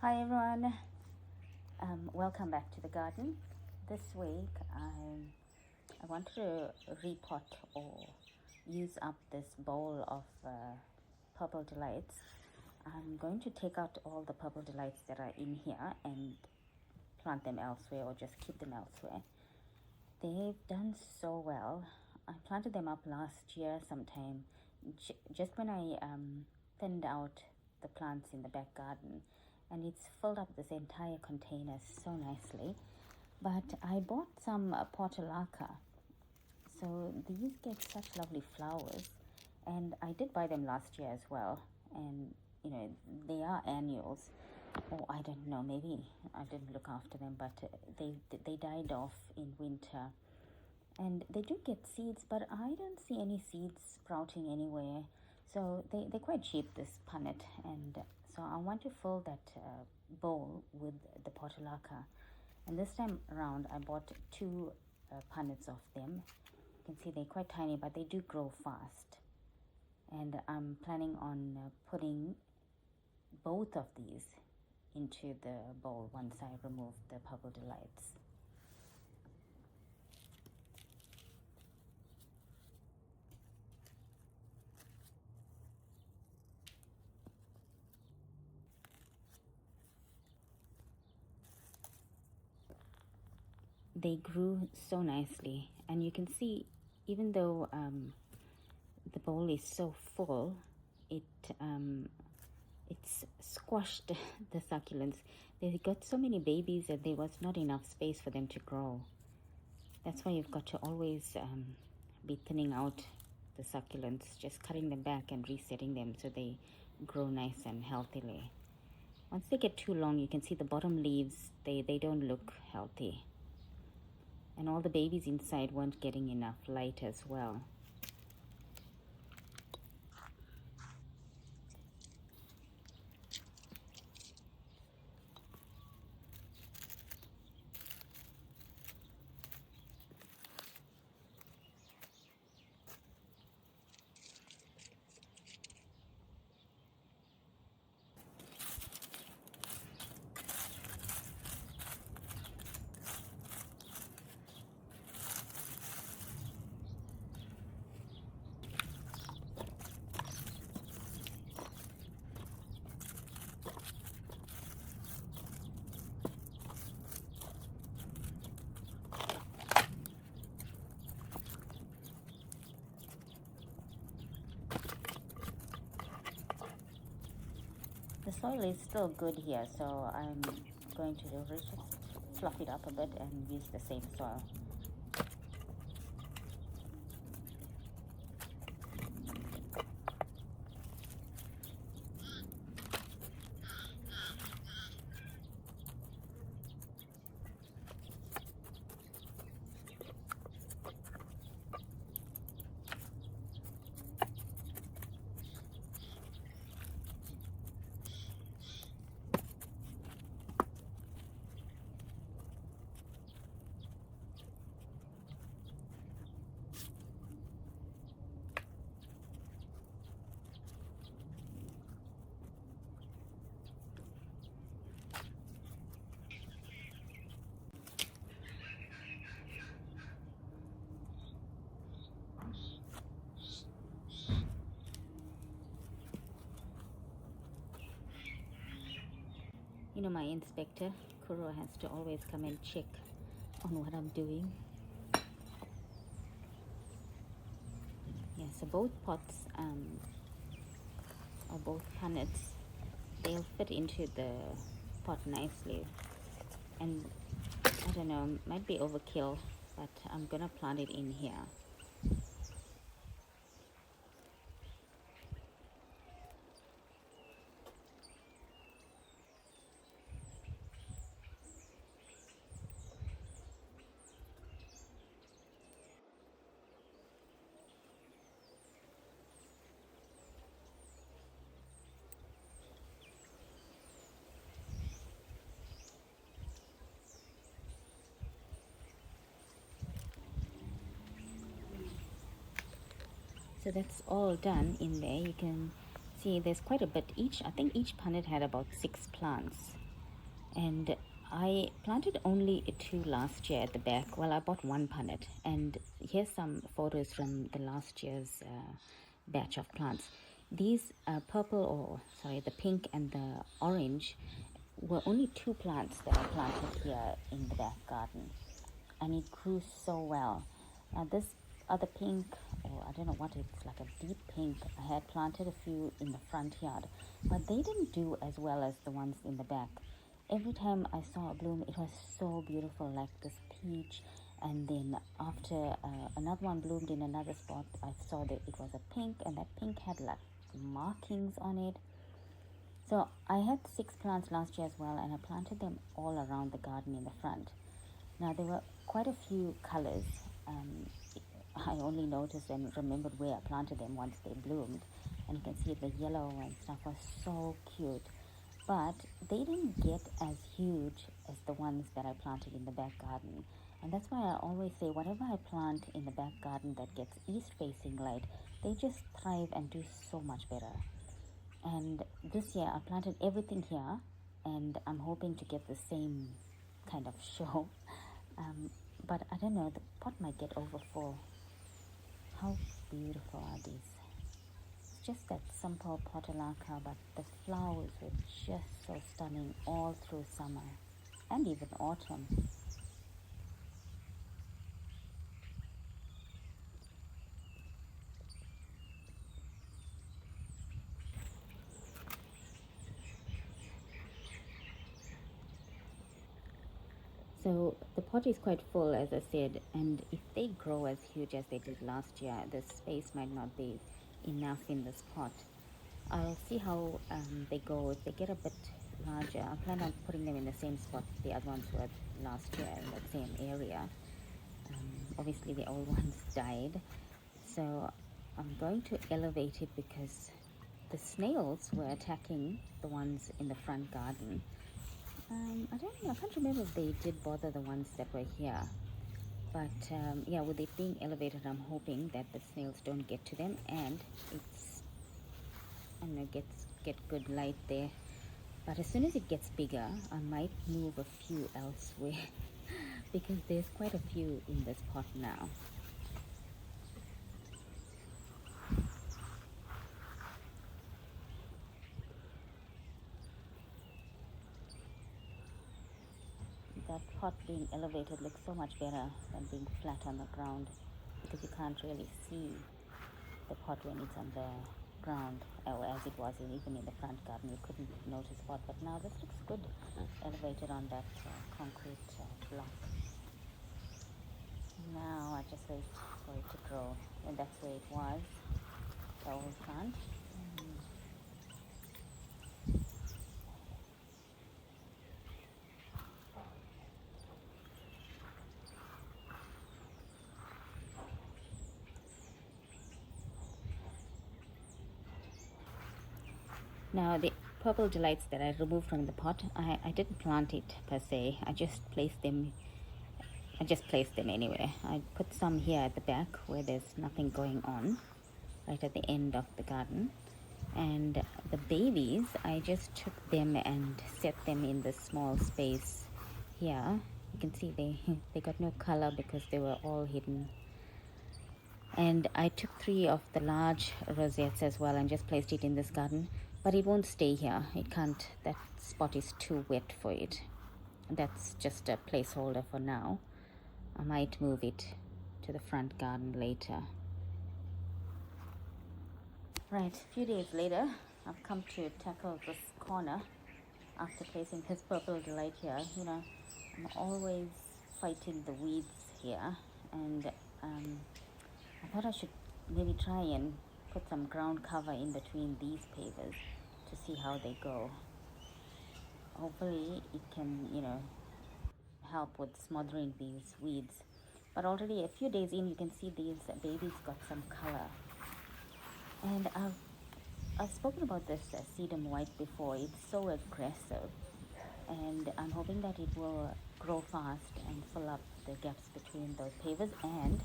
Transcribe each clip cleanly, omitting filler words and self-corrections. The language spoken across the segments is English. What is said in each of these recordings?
Hi everyone, welcome back to the garden. This week I wanted to repot or use up this bowl of purple delights. I'm going to take out all the purple delights that are in here and plant them elsewhere or just keep them elsewhere. They've done so well. I planted them up last year sometime, just when I thinned out the plants in the back garden, and it's filled up this entire container so nicely. But I bought some portulaca, so these get such lovely flowers, and I did buy them last year as well, and they are annuals, or I don't know, maybe I didn't look after them, but they died off in winter, and they do get seeds, but I don't see any seeds sprouting anywhere. So they're quite cheap, this punnet, and so I want to fill that bowl with the portulaca. And this time around I bought two punnets of them. You can see they're quite tiny, but they do grow fast, and I'm planning on putting both of these into the bowl once I remove the purple delights. They grew so nicely, and you can see, even though the bowl is so full, it's squashed the succulents. They got so many babies that there was not enough space for them to grow. That's why you've got to always be thinning out the succulents, just cutting them back and resetting them so they grow nice and healthily. Once they get too long, you can see the bottom leaves, they don't look healthy. And all the babies inside weren't getting enough light as well. The soil is still good here, so I'm going to just fluff it up a bit and use the same soil. My inspector, Kuro, has to always come and check on what I'm doing. Yeah, so both pots, or both punnets, they'll fit into the pot nicely. And I don't know, might be overkill, but I'm gonna plant it in here. So that's all done in there. You can see there's quite a bit each. I think each punnet had about 6 plants. And I planted only 2 last year at the back. Well, I bought 1 punnet, and here's some photos from the last year's batch of plants. These purple, or sorry, the pink and the orange were only 2 plants that I planted here in the back garden, and it grew so well. Now this other pink, or I don't know what it's like, a deep pink, I had planted a few in the front yard, but they didn't do as well as the ones in the back. Every time I saw a bloom, it was so beautiful, like this peach. And then after another one bloomed in another spot, I saw that it was a pink, and that pink had like markings on it. So I had 6 plants last year as well, and I planted them all around the garden in the front. Now there were quite a few colors. I only noticed and remembered where I planted them once they bloomed, and you can see the yellow and stuff was so cute. But they didn't get as huge as the ones that I planted in the back garden. And that's why I always say whatever I plant in the back garden that gets east facing light, they just thrive and do so much better. And this year I planted everything here, and I'm hoping to get the same kind of show. But I don't know, the pot might get overfull. How beautiful are these? It's just that simple portulaca, but the flowers were just so stunning all through summer and even autumn. So the pot is quite full, as I said, and if they grow as huge as they did last year, the space might not be enough in this pot. I'll see how they go. If they get a bit larger, I plan on putting them in the same spot the other ones were last year, in that same area. Obviously the old ones died, so I'm going to elevate it because the snails were attacking the ones in the front garden. I don't know, I can't remember if they did bother the ones that were here. But yeah, with it being elevated, I'm hoping that the snails don't get to them, and it's, I don't know, get good light there. But as soon as it gets bigger, I might move a few elsewhere because there's quite a few in this pot now. That pot being elevated looks so much better than being flat on the ground, because you can't really see the pot when it's on the ground, or as it was even in the front garden, you couldn't notice pot. But now this looks good elevated on that concrete block. Now I just wait for it to grow, and that's where it was, the old plant. Now the purple delights that I removed from the pot, I didn't plant it per se. I just placed them anyway. I put some here at the back where there's nothing going on, right at the end of the garden. And the babies, I just took them and set them in this small space here. You can see they got no color because they were all hidden. And I took 3 of the large rosettes as well and just placed it in this garden, but it won't stay here. It can't, that spot is too wet for it. That's just a placeholder for now. I might move it to the front garden later. Right, a few days later, I've come to tackle this corner after placing this purple delight here. You know, I'm always fighting the weeds here, and I thought I should maybe try and put some ground cover in between these pavers to see how they go. Hopefully it can, you know, help with smothering these weeds. But already a few days in, you can see these babies got some color. And I've spoken about this sedum white before. It's so aggressive, and I'm hoping that it will grow fast and fill up the gaps between those pavers and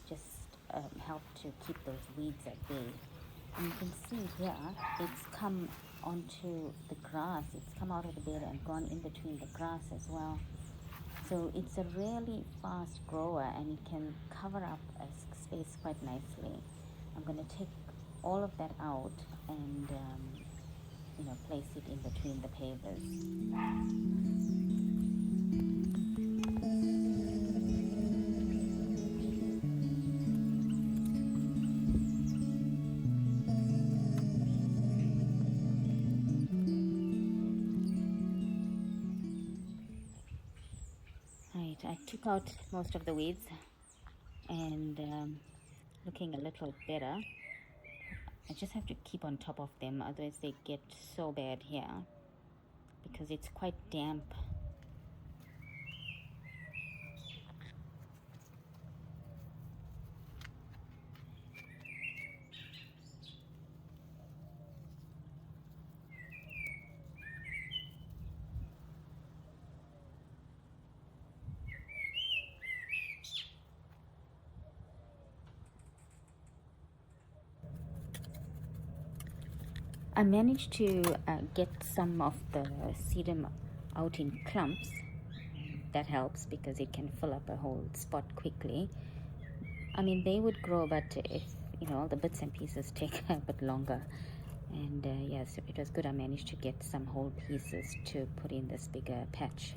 just help to keep those weeds at bay. And you can see here, it's come onto the grass. It's come out of the bed and gone in between the grass as well. So it's a really fast grower and it can cover up a space quite nicely. I'm going to take all of that out and place it in between the pavers. Right, I took out most of the weeds and looking a little better. I just have to keep on top of them, otherwise they get so bad here because it's quite damp. I managed to get some of the sedum out in clumps. That helps because it can fill up a whole spot quickly. I mean, they would grow, but if all the bits and pieces take a bit longer. And yes, it was good I managed to get some whole pieces to put in this bigger patch.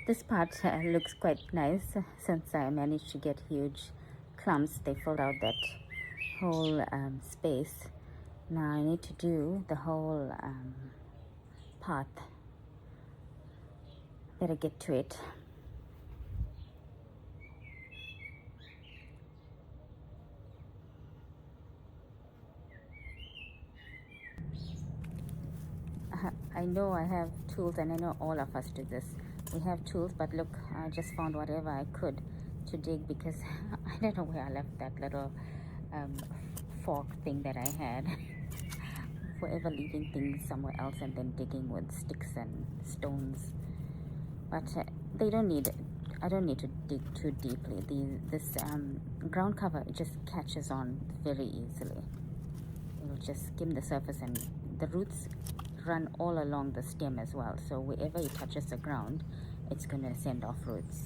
This part looks quite nice since I managed to get huge clumps. They filled out that whole space. Now I need to do the whole path. Better get to it. I know I have tools, and I know all of us do this. We have tools, but look, I just found whatever I could to dig because I don't know where I left that little fork thing that I had. Forever leaving things somewhere else and then digging with sticks and stones. But they don't need, I don't need to dig too deeply. This ground cover, it just catches on very easily. It'll just skim the surface, and the roots run all along the stem as well. So wherever it touches the ground, it's going to send off roots.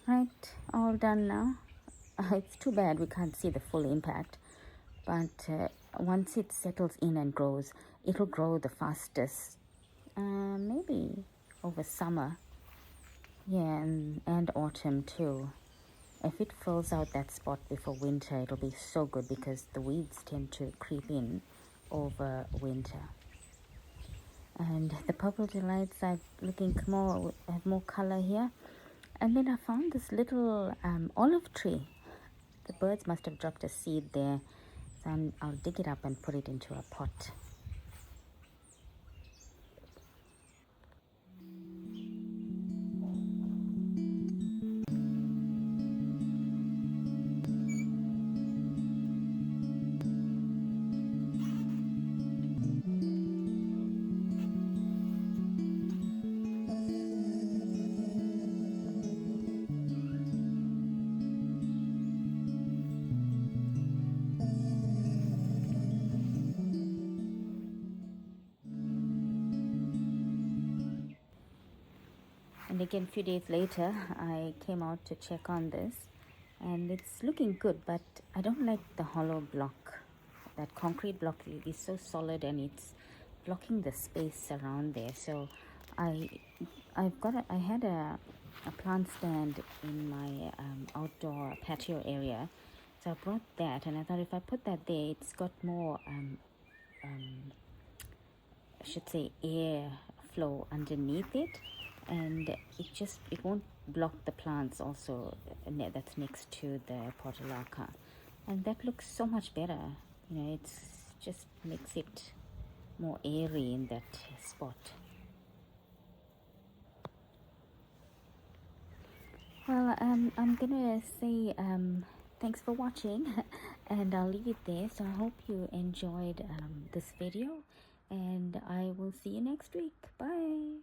Right, all done now. It's too bad we can't see the full impact, but once it settles in and grows, it'll grow the fastest, maybe over summer, yeah, and autumn too. If it fills out that spot before winter, it'll be so good because the weeds tend to creep in over winter. And the purple delights are looking more, have more color here. And then I found this little olive tree. The birds must have dropped a seed there. So I'll dig it up and put it into a pot. And again, a few days later, I came out to check on this, and it's looking good, but I don't like the hollow block. That concrete block is so solid and it's blocking the space around there. So I I had a plant stand in my outdoor patio area, so I brought that, and I thought if I put that there, it's got more I should say air flow underneath it, and it won't block the plants also that's next to the portulaca, and that looks so much better. It's just makes it more airy in that spot. Well, I'm gonna say thanks for watching, and I'll leave it there. So I hope you enjoyed this video, and I will see you next week. Bye.